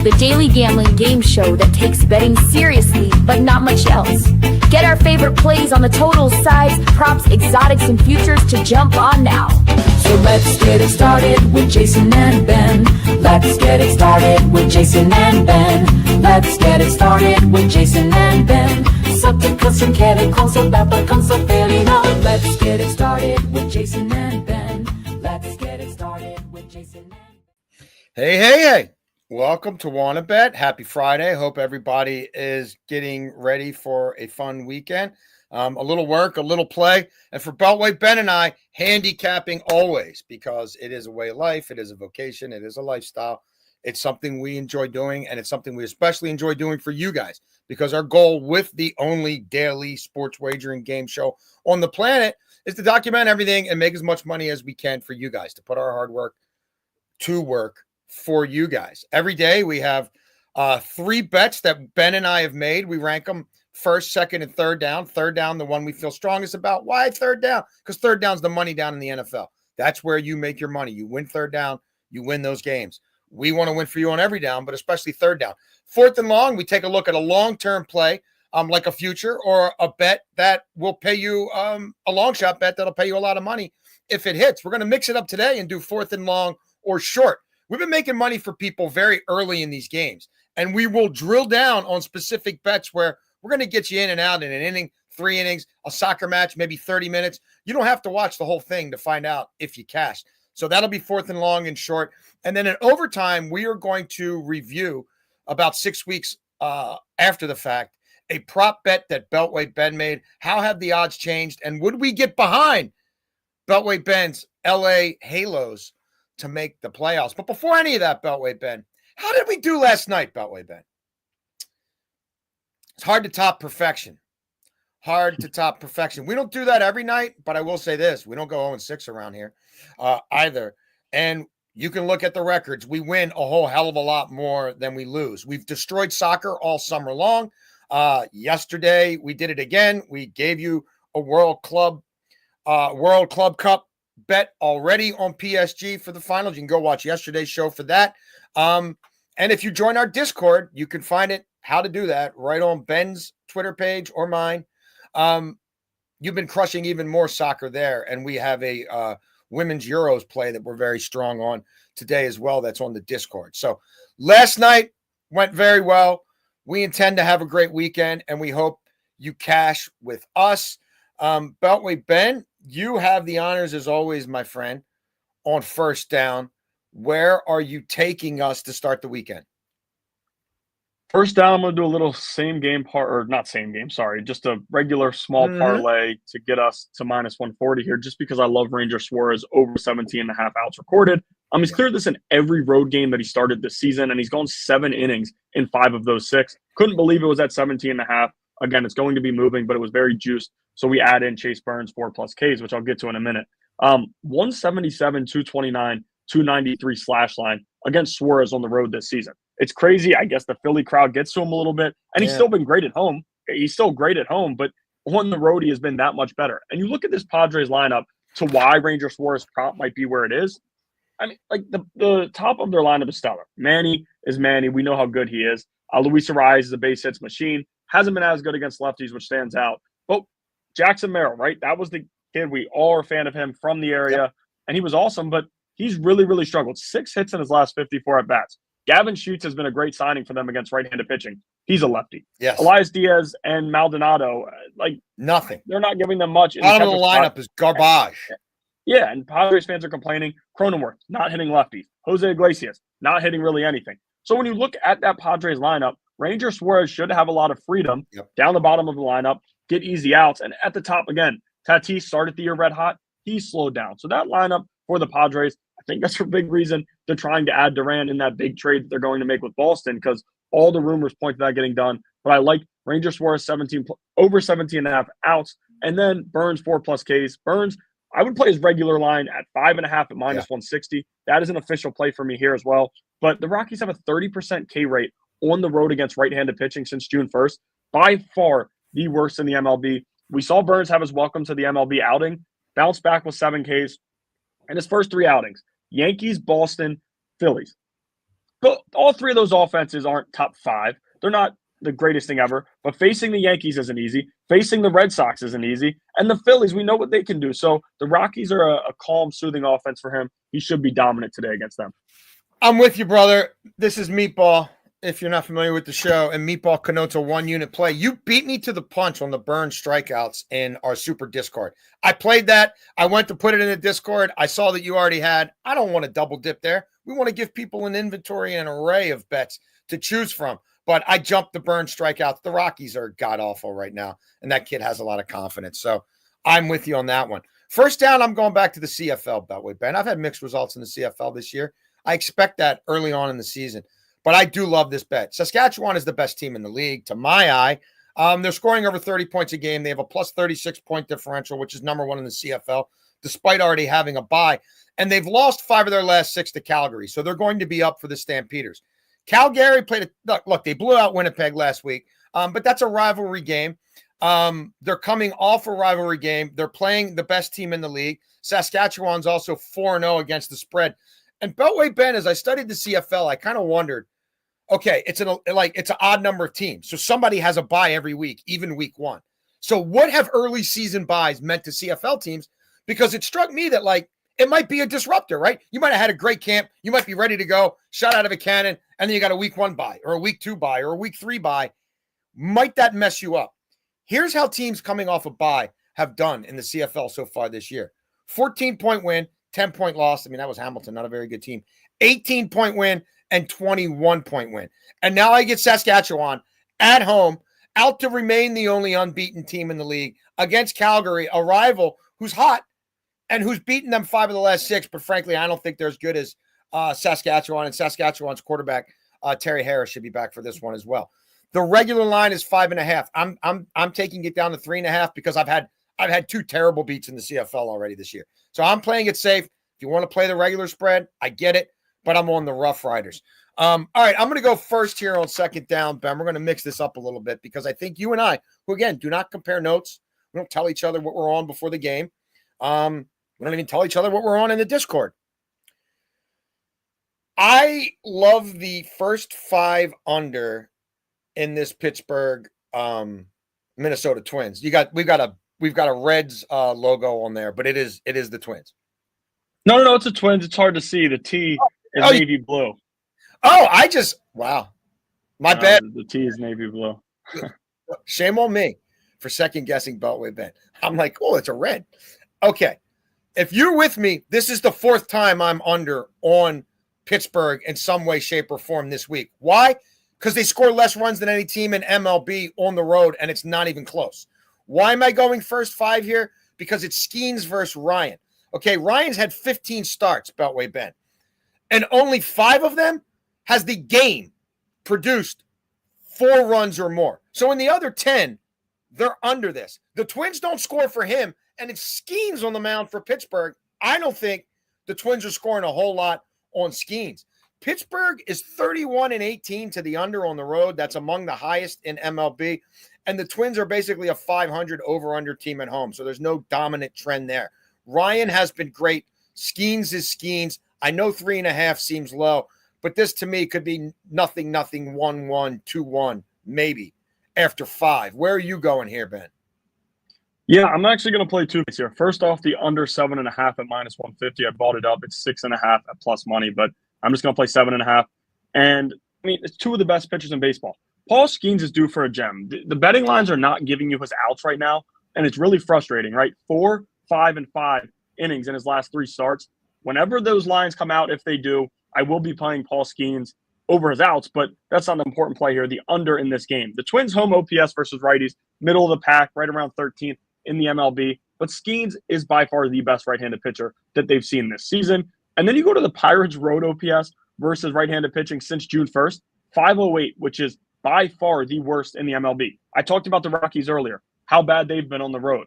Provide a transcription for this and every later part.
the daily gambling game show that takes betting seriously, but not much else. Get our favorite plays on the totals, sides, props, exotics, and futures to jump on now. So let's get it started with Jason and Ben. Let's get it started with Jason and Ben. Let's get it started with Jason and Ben. Something custom can't console that but comes so fairly now. Let's get it started with Jason and Ben. Let's get it started with Jason and Ben. Hey. Welcome to Wanna Bet. Happy Friday. Hope everybody is getting ready for a fun weekend. A little work, a little play. And for Beltway, Ben and I, handicapping always, because it is a way of life. It is a vocation. It is a lifestyle. It's something we enjoy doing, and it's something we especially enjoy doing for you guys, because our goal with the only daily sports wagering game show on the planet is to document everything and make as much money as we can for you guys, to put our hard work to work for you guys. Every day we have 3 bets that Ben and I have made. We rank them first, second, and third down. Third down, the one we feel strongest about. Why third down? Because third down is the money down in the NFL. That's where you make your money. You win third down, you win those games. We want to win for you on every down, but especially third down. Fourth and long, we take a look at a long-term play, like a future or a bet that will pay you, a long shot bet that'll pay you a lot of money if it hits. We're going to mix it up today and do fourth and long or short. We've been making money for people very early in these games, and we will drill down on specific bets where we're going to get you in and out in an inning, 3 innings, a soccer match, maybe 30 minutes. You don't have to watch the whole thing to find out if you cash. So that'll be fourth and long and short. And then in overtime, we are going to review about 6 weeks after the fact, a prop bet that Beltway Ben made. How have the odds changed? And would we get behind Beltway Ben's LA Halos to make the playoffs? But before any of that, Beltway Ben, how did we do last night, Beltway Ben? It's hard to top perfection. We don't do that every night, but I will say this. We don't go 0-6 around here either. And you can look at the records. We win a whole hell of a lot more than we lose. We've destroyed soccer all summer long. Yesterday, we did it again. We gave you a World Club Cup bet already on PSG for the finals. You can go watch yesterday's show for that. And if you join our Discord, you can find it, how to do that, right on Ben's Twitter page or mine. You've been crushing even more soccer there. And we have a women's Euros play that we're very strong on today as well. That's on the Discord. So last night went very well. We intend to have a great weekend, and we hope you cash with us. Beltway Ben, you have the honors as always, my friend, on first down. Where are you taking us to start the weekend? First down, I'm going to do a little just a regular small parlay to get us to minus 140 here, just because I love Ranger Suarez over 17.5 outs recorded. He's cleared this in every road game that he started this season, and he's gone 7 innings in 5 of those 6. Couldn't believe it was at 17.5. Again, it's going to be moving, but it was very juiced. So we add in Chase Burns 4+ Ks, which I'll get to in a minute. 177, 229, 293 slash line against Suarez on the road this season. It's crazy. I guess the Philly crowd gets to him a little bit, and he's still been great at home. He's still great at home, but on the road, he has been that much better. And you look at this Padres lineup to why Ranger Suarez prop might be where it is. I mean, like the top of their lineup is stellar. Manny is Manny. We know how good he is. Luis Ariz is a base hits machine. Hasn't been as good against lefties, which stands out. But Jackson Merrill, right? That was the kid. We all are a fan of him from the area, and he was awesome, but he's really, really struggled. 6 hits in his last 54 at-bats. Gavin Sheets has been a great signing for them against right-handed pitching. He's a lefty. Yes. Elias Diaz and Maldonado, nothing. They're not giving them much. Bottom of the lineup is garbage. Yeah, and Padres fans are complaining. Cronenworth, not hitting lefties. Jose Iglesias, not hitting really anything. So when you look at that Padres lineup, Ranger Suarez should have a lot of freedom down the bottom of the lineup, get easy outs. And at the top, again, Tatis started the year red hot. He slowed down. So that lineup for the Padres, I think that's a big reason they're trying to add Duran in that big trade that they're going to make with Boston, because all the rumors point to that getting done. But I like Ranger Suarez over 17.5 outs, and then Burns 4+ Ks. Burns, I would play his regular line at 5.5 at minus 160. That is an official play for me here as well. But the Rockies have a 30% K rate on the road against right-handed pitching since June 1st. By far the worst in the MLB. We saw Burns have his welcome to the MLB outing, bounce back with 7 Ks. In his first 3 outings, Yankees, Boston, Phillies. But all three of those offenses aren't top 5. They're not the greatest thing ever. But facing the Yankees isn't easy. Facing the Red Sox isn't easy. And the Phillies, we know what they can do. So the Rockies are a calm, soothing offense for him. He should be dominant today against them. I'm with you, brother. This is Meatball. If you're not familiar with the show, and Meatball connotes a one-unit play. You beat me to the punch on the burn strikeouts in our Super Discord. I played that. I went to put it in the Discord. I saw that you already had. I don't want to double dip there. We want to give people an inventory and an array of bets to choose from. But I jumped the burn strikeouts. The Rockies are god-awful right now, and that kid has a lot of confidence. So I'm with you on that one. First down, I'm going back to the CFL, Beltway Ben. I've had mixed results in the CFL this year. I expect that early on in the season. But I do love this bet. Saskatchewan is the best team in the league, to my eye. They're scoring over 30 points a game. They have a plus 36-point differential, which is number 1 in the CFL, despite already having a bye. And they've lost 5 of their last 6 to Calgary, so they're going to be up for the Stampeders. Calgary played look, they blew out Winnipeg last week, but that's a rivalry game. They're coming off a rivalry game. They're playing the best team in the league. Saskatchewan's also 4-0 against the spread. And Beltway Ben, as I studied the CFL, I kind of wondered, okay, it's an odd number of teams. So somebody has a bye every week, even week 1. So what have early season buys meant to CFL teams? Because it struck me that, like, it might be a disruptor, right? You might have had a great camp. You might be ready to go, shot out of a cannon, and then you got a week 1 bye or a week 2 bye or a week 3 bye. Might that mess you up? Here's how teams coming off a bye have done in the CFL so far this year. 14-point win, 10-point loss. I mean, that was Hamilton, not a very good team. 18-point win and 21-point win. And now I get Saskatchewan at home, out to remain the only unbeaten team in the league against Calgary, a rival who's hot and who's beaten them 5 of the last 6. But frankly, I don't think they're as good as Saskatchewan. And Saskatchewan's quarterback, Terry Harris, should be back for this one as well. The regular line is 5.5. I'm taking it down to 3.5 because I've had 2 terrible beats in the CFL already this year. So I'm playing it safe. If you want to play the regular spread, I get it, but I'm on the Rough Riders. All right, I'm going to go first here on second down, Ben. We're going to mix this up a little bit because I think you and I, who again do not compare notes, we don't tell each other what we're on before the game. We don't even tell each other what we're on in the Discord. I love the first 5 under in this Pittsburgh Minnesota Twins. We've got a Reds logo on there, but it is the Twins. No, it's the Twins. It's hard to see. The T is navy blue. Oh, wow. My bad. The T is navy blue. Shame on me for second guessing Beltway Ben. I'm like, oh, it's a red. Okay. If you're with me, this is the 4th time I'm under on Pittsburgh in some way, shape, or form this week. Why? Because they score less runs than any team in MLB on the road, and it's not even close. Why am I going first 5 here? Because it's Skeens versus Ryan. Okay, Ryan's had 15 starts, Beltway Ben, and only 5 of them has the game produced 4 runs or more. So in the other 10, they're under this. The Twins don't score for him, and it's Skeens on the mound for Pittsburgh. I don't think the Twins are scoring a whole lot on Skeens. Pittsburgh is 31-18 to the under on the road. That's among the highest in MLB. And the Twins are basically a 500 over-under team at home. So there's no dominant trend there. Ryan has been great. Skeens is Skeens. I know 3.5 seems low, but this to me could be nothing, 1-1, 2-1, maybe after 5. Where are you going here, Ben? Yeah, I'm actually going to play 2 here. First off, the under 7.5 at -150. I bought it up. It's 6.5 at plus money, but I'm just going to play 7.5. And I mean, it's 2 of the best pitchers in baseball. Paul Skeens is due for a gem. The betting lines are not giving you his outs right now, and it's really frustrating, right? 4, 5, and 5 innings in his last 3 starts. Whenever those lines come out, if they do, I will be playing Paul Skeens over his outs, but that's not the important play here. The under in this game. The Twins' home OPS versus righties, middle of the pack, right around 13th in the MLB. But Skeens is by far the best right-handed pitcher that they've seen this season. And then you go to the Pirates' road OPS versus right-handed pitching since June 1st, 508, which is by far the worst in the MLB. I talked about the Rockies earlier, how bad they've been on the road.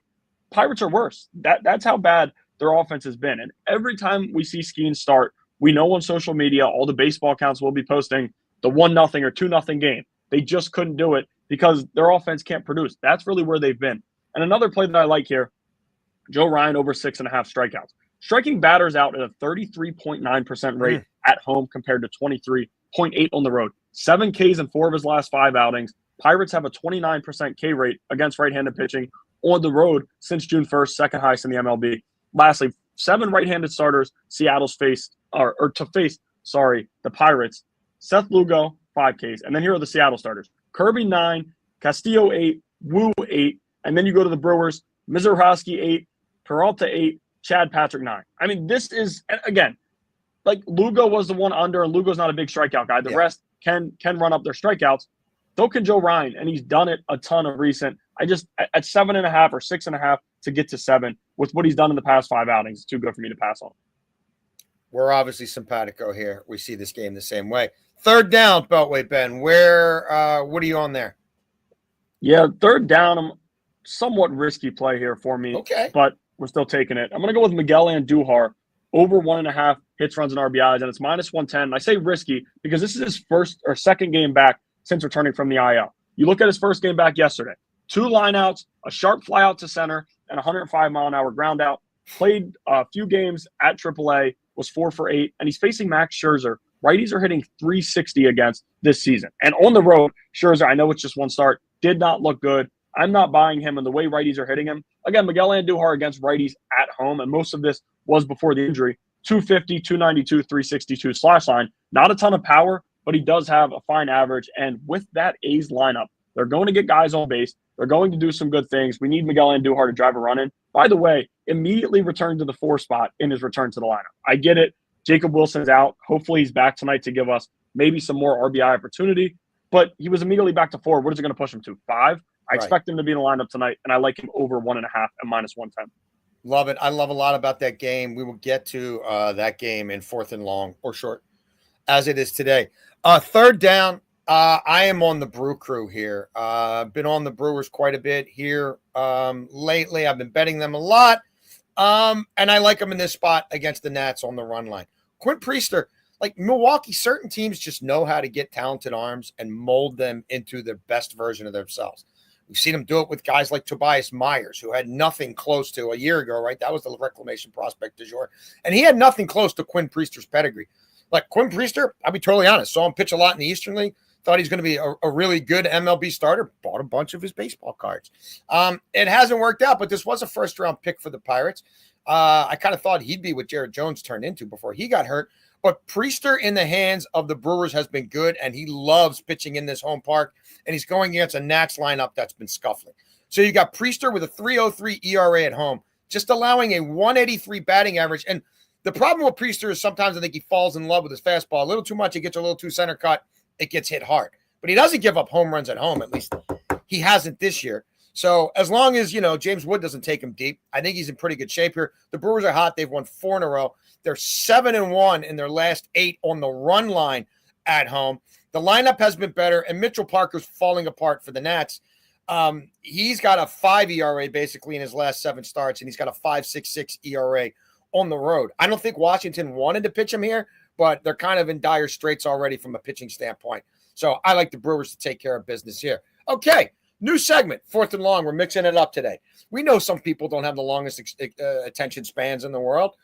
Pirates are worse. That's how bad their offense has been. And every time we see Skeens start, we know on social media, all the baseball accounts will be posting the 1-0 or 2-0 game. They just couldn't do it because their offense can't produce. That's really where they've been. And another play that I like here, Joe Ryan over 6.5 strikeouts. Striking batters out at a 33.9% rate at home compared to 23 0.8 on the road. 7 Ks in 4 of his last 5 outings. Pirates have a 29% K rate against right-handed pitching on the road since June 1st, second highest in the MLB. Lastly, 7 right-handed starters Seattle's faced, the Pirates. Seth Lugo, 5 Ks. And then here are the Seattle starters. Kirby, 9, Castillo, 8, Wu, 8. And then you go to the Brewers, Mizorowski, 8, Peralta, 8, Chad Patrick, 9. I mean, this is, again, like Lugo was the one under, and Lugo's not a big strikeout guy. The rest can run up their strikeouts. So can Joe Ryan, and he's done it a ton of recent. I just, at 7.5 or 6.5 to get to 7 with what he's done in the past 5 outings, it's too good for me to pass on. We're obviously simpatico here. We see this game the same way. Third down, Beltway Ben. What are you on there? Yeah, third down, I'm somewhat risky play here for me. Okay. But we're still taking it. I'm going to go with Miguel Andujar, over 1.5 hits, runs, and RBIs, and it's -110. And I say risky because this is his first or second game back since returning from the IL. You look at his first game back yesterday. 2 lineouts, a sharp fly out to center, and 105-mile-an-hour ground out. Played a few games at AAA, was 4 for 8, and he's facing Max Scherzer. Righties are hitting .360 against this season. And on the road, Scherzer, I know it's just one start, did not look good. I'm not buying him and the way righties are hitting him. Again, Miguel Andujar against righties at home, and most of this was before the injury. 250, 292, 362 slash line. Not a ton of power, but he does have a fine average. And with that A's lineup, they're going to get guys on base. They're going to do some good things. We need Miguel Andujar to drive a run in. By the way, immediately returned to the 4 spot in his return to the lineup. I get it. Jacob Wilson's out. Hopefully he's back tonight to give us maybe some more RBI opportunity. But he was immediately back to 4. What is it going to push him to? 5? I expect him to be in the lineup tonight, and I like him over 1.5 at -110. Love it. I love a lot about that game. We will get to that game in 4th and long or short as it is today. Third down, I am on the Brew Crew here. I've been on the Brewers quite a bit here lately. I've been betting them a lot, and I like them in this spot against the Nats on the run line. Quinn Priester, like Milwaukee, certain teams just know how to get talented arms and mold them into the best version of themselves. We've seen him do it with guys like Tobias Myers, who had nothing close to a year ago, right? That was the reclamation prospect du jour. And he had nothing close to Quinn Priester's pedigree. Like Quinn Priester, I'll be totally honest, saw him pitch a lot in the Eastern League, thought he's going to be a really good MLB starter, bought a bunch of his baseball cards. It hasn't worked out, but this was a first-round pick for the Pirates. I kind of thought he'd be what Jared Jones turned into before he got hurt. But Priester in the hands of the Brewers has been good, and he loves pitching in this home park, and he's going against a Nats lineup that's been scuffling. So you got Priester with a 3.03 ERA at home, just allowing a 183 batting average. And the problem with Priester is sometimes I think he falls in love with his fastball a little too much. He gets a little too center cut. It gets hit hard. But he doesn't give up home runs at home, at least he hasn't this year. So as long as, James Wood doesn't take him deep, I think he's in pretty good shape here. The Brewers are hot. They've won 4 in a row. They're 7-1 in their last 8 on the run line at home. The lineup has been better, and Mitchell Parker's falling apart for the Nats. He's got a 5 ERA basically in his last 7 starts, and he's got a 5.66 ERA on the road. I don't think Washington wanted to pitch him here, but they're kind of in dire straits already from a pitching standpoint. So I like the Brewers to take care of business here. Okay, new segment, 4th and long. We're mixing it up today. We know some people don't have the longest attention spans in the world.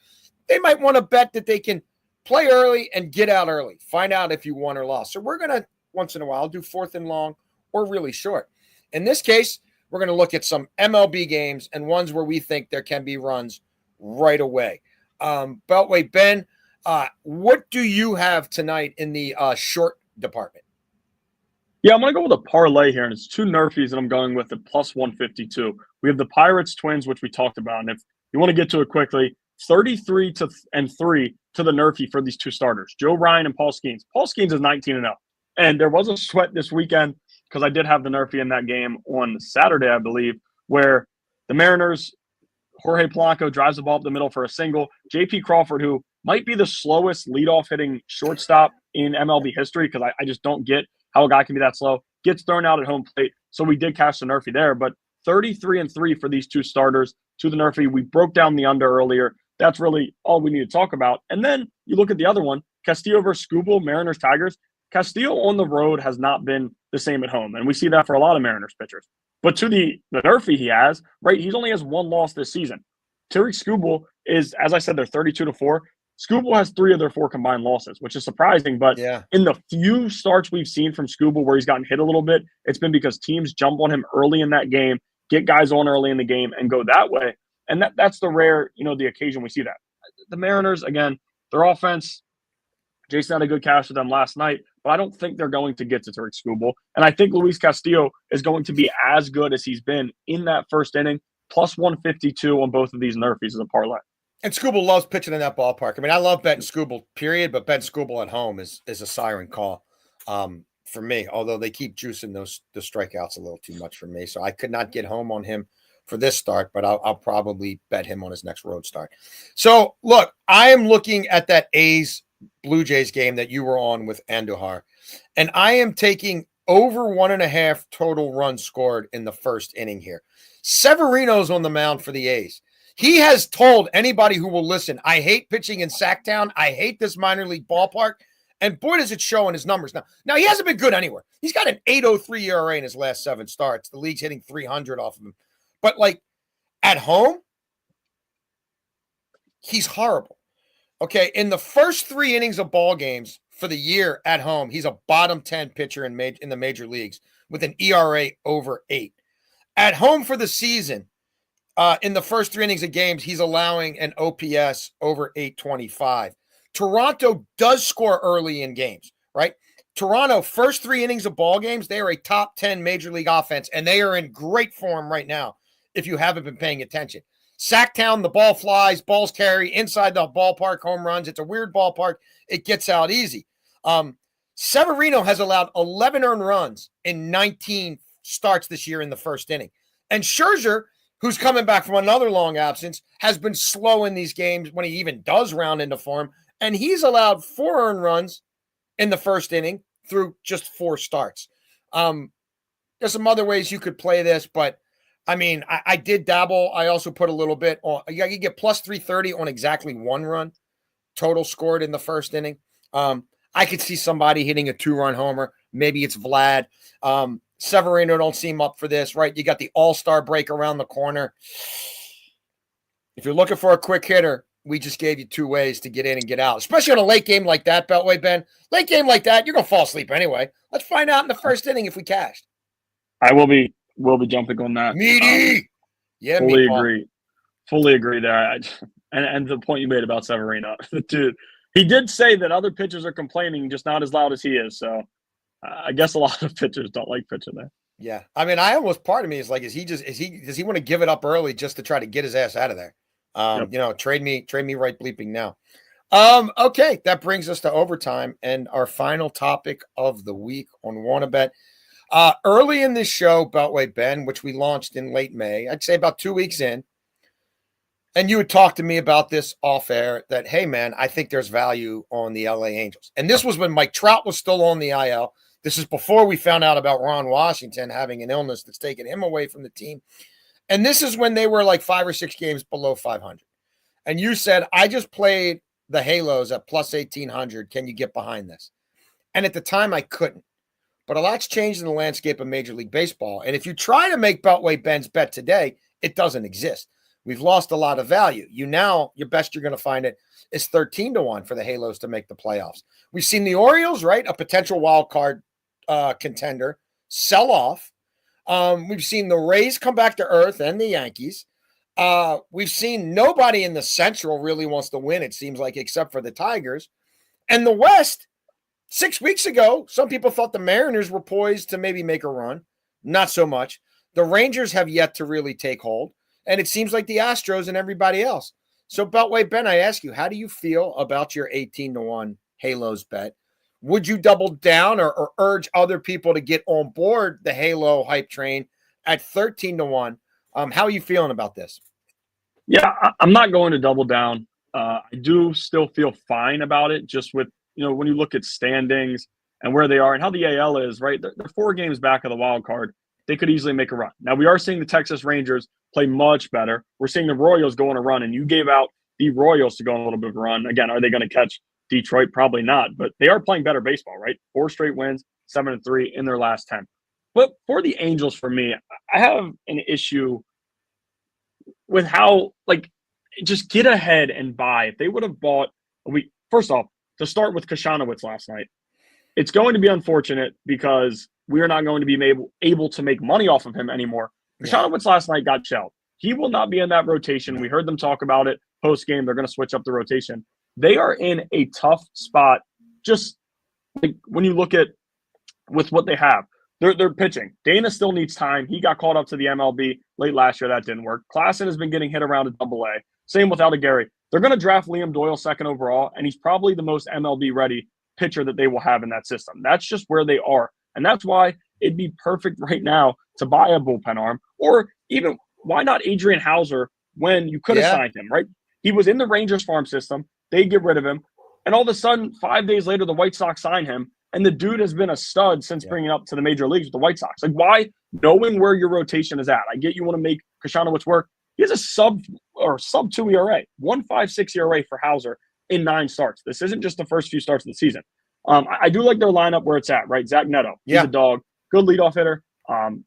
They might want to bet that they can play early and get out early. Find out if you won or lost. So we're going to, once in a while, do 4th and long or really short. In this case, we're going to look at some MLB games and ones where we think there can be runs right away. Beltway Ben, what do you have tonight in the short department? Yeah, I'm going to go with a parlay here, and it's 2 Nerfies, and I'm going with the +152. We have the Pirates Twins, which we talked about, and if you want to get to it quickly, 33-3 to the Nerfie for these 2 starters, Joe Ryan and Paul Skeens. Paul Skeens is 19-0, and there was a sweat this weekend because I did have the Nerfie in that game on Saturday, I believe, where the Mariners, Jorge Polanco drives the ball up the middle for a single. J.P. Crawford, who might be the slowest leadoff hitting shortstop in MLB history, because I just don't get how a guy can be that slow, gets thrown out at home plate. So we did cash the Nerfie there, but 33-3 for these 2 starters to the Nerfie. We broke down the under earlier. That's really all we need to talk about. And then you look at the other one, Castillo versus Skubal, Mariners, Tigers. Castillo on the road has not been the same at home, and we see that for a lot of Mariners pitchers. But to the Nerfie he has, right, he only has 1 loss this season. Tarik Skubal is, as I said, they're 32-4. Skubal has 3 of their 4 combined losses, which is surprising. But Yeah. in the few starts we've seen from Skubal where he's gotten hit a little bit, it's been because teams jump on him early in that game, get guys on early in the game, and go that way. And that's the rare, the occasion we see that. The Mariners, again, their offense, Jason had a good catch with them last night, but I don't think they're going to get to Tarik Skubal. And I think Luis Castillo is going to be as good as he's been in that first inning, plus 152 on both of these Nerfies as a parlay. And Skubal loves pitching in that ballpark. I mean, I love betting Skubal, period, but betting Skubal at home is a siren call for me, although they keep juicing the strikeouts a little too much for me. So I could not get home on him for this start, but I'll probably bet him on his next road start. So, look, I am looking at that A's Blue Jays game that you were on with Andujar, and I am taking over 1.5 total runs scored in the first inning here. Severino's on the mound for the A's. He has told anybody who will listen, I hate pitching in Sacktown. I hate this minor league ballpark. And boy, does it show in his numbers. Now he hasn't been good anywhere. He's got an 8.03 ERA in his last 7 starts. The league's hitting 300 off of him. But, like, at home, he's horrible. Okay, in the first 3 innings of ball games for the year at home, he's a bottom 10 pitcher in the major leagues with an ERA over 8. At home for the season, in the first 3 innings of games, he's allowing an OPS over 825. Toronto does score early in games, right? Toronto, first 3 innings of ball games, they are a top 10 major league offense, and they are in great form right now if you haven't been paying attention. Sacktown, the ball flies, balls carry, inside the ballpark, home runs. It's a weird ballpark. It gets out easy. Severino has allowed 11 earned runs in 19 starts this year in the first inning. And Scherzer, who's coming back from another long absence, has been slow in these games when he even does round into form. And he's allowed 4 earned runs in the first inning through just 4 starts. There's some other ways you could play this, but I mean, I did dabble. I also put a little bit on. You get plus 330 on exactly 1 run total scored in the first inning. I could see somebody hitting a 2-run homer. Maybe it's Vlad. Severino don't seem up for this, right? You got the all-star break around the corner. If you're looking for a quick hitter, we just gave you 2 ways to get in and get out, especially on a late game like that, Beltway Ben. Late game like that, you're going to fall asleep anyway. Let's find out in the first inning if we cashed. I will be jumping on that. Meaty. Yeah, fully meatball. agree. Fully agree there. And the point you made about Severino, dude, he did say that other pitchers are complaining, just not as loud as he is. So I guess a lot of pitchers don't like pitching there. Yeah, I mean, part of me is like, does he want to give it up early just to try to get his ass out of there? Yep. Trade me right bleeping now. Okay, that brings us to overtime and our final topic of the week on WannaBet. Early in this show, Beltway Ben, which we launched in late May, I'd say about 2 weeks in, and you would talk to me about this off air that, hey, man, I think there's value on the LA Angels. And this was when Mike Trout was still on the IL. This is before we found out about Ron Washington having an illness that's taken him away from the team. And this is when they were like 5 or 6 games below 500. And you said, I just played the Halos at plus 1,800. Can you get behind this? And at the time, I couldn't. But a lot's changed in the landscape of Major League Baseball. And if you try to make Beltway Ben's bet today, it doesn't exist. We've lost a lot of value. Your best you're going to find it is 13-1 for the Halos to make the playoffs. We've seen the Orioles, right, a potential wild card contender, sell off. We've seen the Rays come back to earth and the Yankees. We've seen nobody in the Central really wants to win, it seems like, except for the Tigers. And the West, 6 weeks ago, some people thought the Mariners were poised to maybe make a run. Not so much. The Rangers have yet to really take hold. And it seems like the Astros and everybody else. So, Beltway Ben, I ask you, how do you feel about your 18-1 Halos bet? Would you double down or urge other people to get on board the Halo hype train at 13-1? How are you feeling about this? Yeah, I'm not going to double down. I do still feel fine about it, just with, when you look at standings and where they are and how the AL is, right? They're 4 games back of the wild card. They could easily make a run. Now, we are seeing the Texas Rangers play much better. We're seeing the Royals go on a run, and you gave out the Royals to go on a little bit of a run. Again, are they going to catch Detroit? Probably not, but they are playing better baseball, right? 4 straight wins, 7-3 in their last 10. But for the Angels, for me, I have an issue with how, just get ahead and buy. If they would have bought first off, to start with Kashanowitz last night, it's going to be unfortunate because we are not going to be able to make money off of him anymore. Kashanowitz last night got shelled. He will not be in that rotation. We heard them talk about it post-game. They're going to switch up the rotation. They are in a tough spot just like when you look at with what they have. They're pitching. Dana still needs time. He got called up to the MLB late last year. That didn't work. Klassen has been getting hit around at AA. Same with Aldegary. They're going to draft Liam Doyle second overall, and he's probably the most MLB-ready pitcher that they will have in that system. That's just where they are. And that's why it'd be perfect right now to buy a bullpen arm. Or even, why not Adrian Hauser when you could have signed him, right? He was in the Rangers farm system. They get rid of him. And all of a sudden, 5 days later, the White Sox sign him. And the dude has been a stud since bringing up to the major leagues with the White Sox. Like, why? Knowing where your rotation is at. I get you want to make Kashanowitz work. He has a sub 2 ERA, 1.56 ERA for Hauser in 9 starts. This isn't just the first few starts of the season. I do like their lineup where it's at, right? Zach Neto, he's a dog, good leadoff hitter.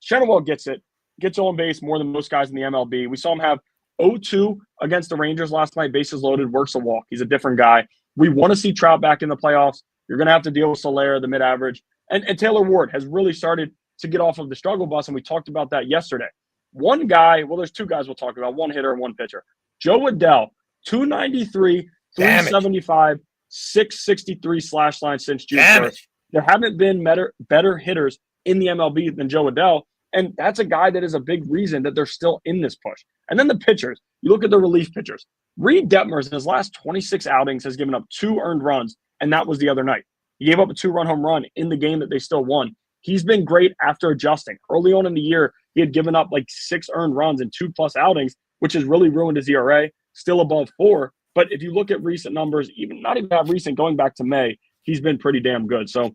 Chenoweth gets on base more than most guys in the MLB. We saw him have 0-2 against the Rangers last night, bases loaded, works a walk. He's a different guy. We want to see Trout back in the playoffs. You're going to have to deal with Soler, the mid-average. And Taylor Ward has really started to get off of the struggle bus, and we talked about that yesterday. One guy, well, there's 2 guys we'll talk about, one hitter and one pitcher. Joe Adell, 293, 375, 663 slash line since June 1st. There haven't been better hitters in the MLB than Joe Adell, and that's a guy that is a big reason that they're still in this push. And then the pitchers, you look at the relief pitchers. Reed Detmers in his last 26 outings has given up 2 earned runs, and that was the other night. He gave up a 2-run home run in the game that they still won. He's been great after adjusting. Early on in the year, he had given up like 6 earned runs in 2+ outings, which has really ruined his ERA, still above 4. But if you look at recent numbers, not even that recent, going back to May, he's been pretty damn good. So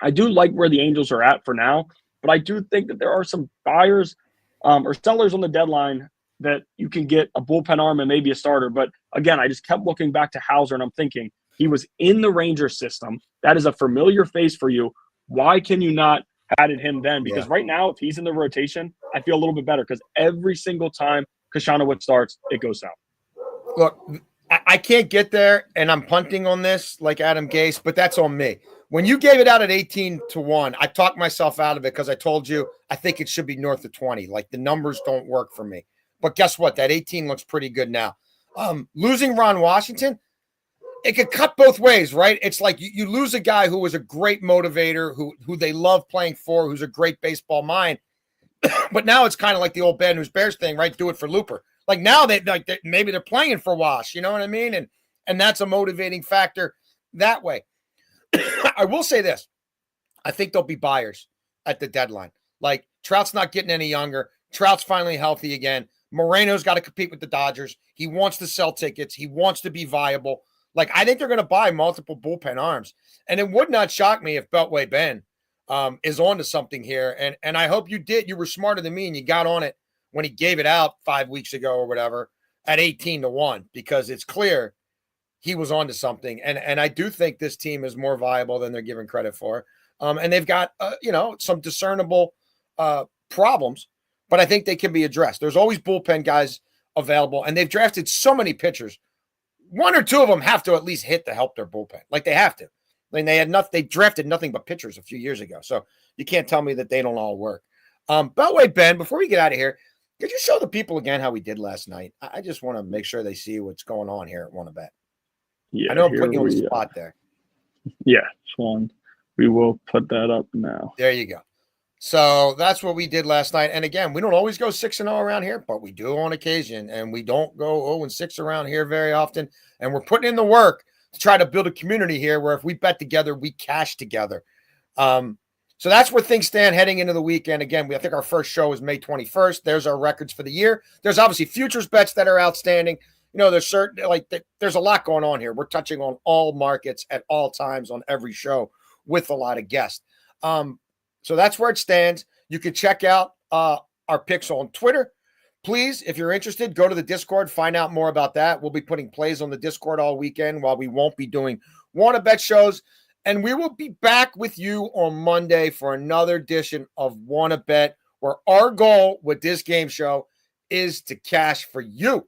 I do like where the Angels are at for now, but I do think that there are some buyers or sellers on the deadline that you can get a bullpen arm and maybe a starter. But again, I just kept looking back to Hauser, and I'm thinking he was in the Rangers system. That is a familiar face for you. Why can you not added him then? Because right now, if he's in the rotation, I feel a little bit better because every single time Kashanowitz starts, it goes south. Look, I can't get there, and I'm punting on this like Adam Gase, but that's on me. When you gave it out at 18-1, I talked myself out of it because I told you I think it should be north of 20. Like, the numbers don't work for me. But guess what? That 18 looks pretty good now. Losing Ron Washington, it could cut both ways, right? It's like you lose a guy who was a great motivator, who they love playing for, who's a great baseball mind. But now it's kind of like the old Bad News Bears thing, right? Do it for Looper. Like now maybe they're playing for Wash, you know what I mean? And that's a motivating factor that way. I will say this. I think there'll be buyers at the deadline. Like, Trout's not getting any younger. Trout's finally healthy again. Moreno's got to compete with the Dodgers. He wants to sell tickets. He wants to be viable. Like, I think they're going to buy multiple bullpen arms. And it would not shock me if Beltway Ben is on to something here. And I hope you did. You were smarter than me, and you got on it when he gave it out 5 weeks ago or whatever at 18-1, because it's clear he was on to something. And I do think this team is more viable than they're given credit for. And they've got, some discernible problems, but I think they can be addressed. There's always bullpen guys available, and they've drafted so many pitchers. 1 or 2 of them have to at least hit to help their bullpen. Like, they have to. I mean, they drafted nothing but pitchers a few years ago. So you can't tell me that they don't all work. Beltway Ben, before we get out of here, could you show the people again how we did last night? I just want to make sure they see what's going on here at Wanna Bet. Yeah, I know I'm putting you on the spot there. Yeah, Swan. We will put that up now. There you go. So that's what we did last night. And again, we don't always go 6-0 around here, but we do on occasion. And we don't go 0-6 around here very often. And we're putting in the work to try to build a community here where if we bet together, we cash together. So that's where things stand heading into the weekend. Again, I think our first show is May 21st. There's our records for the year. There's obviously futures bets that are outstanding. There's there's a lot going on here. We're touching on all markets at all times on every show with a lot of guests. So that's where it stands. You can check out our picks on Twitter. Please, if you're interested, go to the Discord, find out more about that. We'll be putting plays on the Discord all weekend while we won't be doing Wanna Bet shows. And we will be back with you on Monday for another edition of Wanna Bet, where our goal with this game show is to cash for you.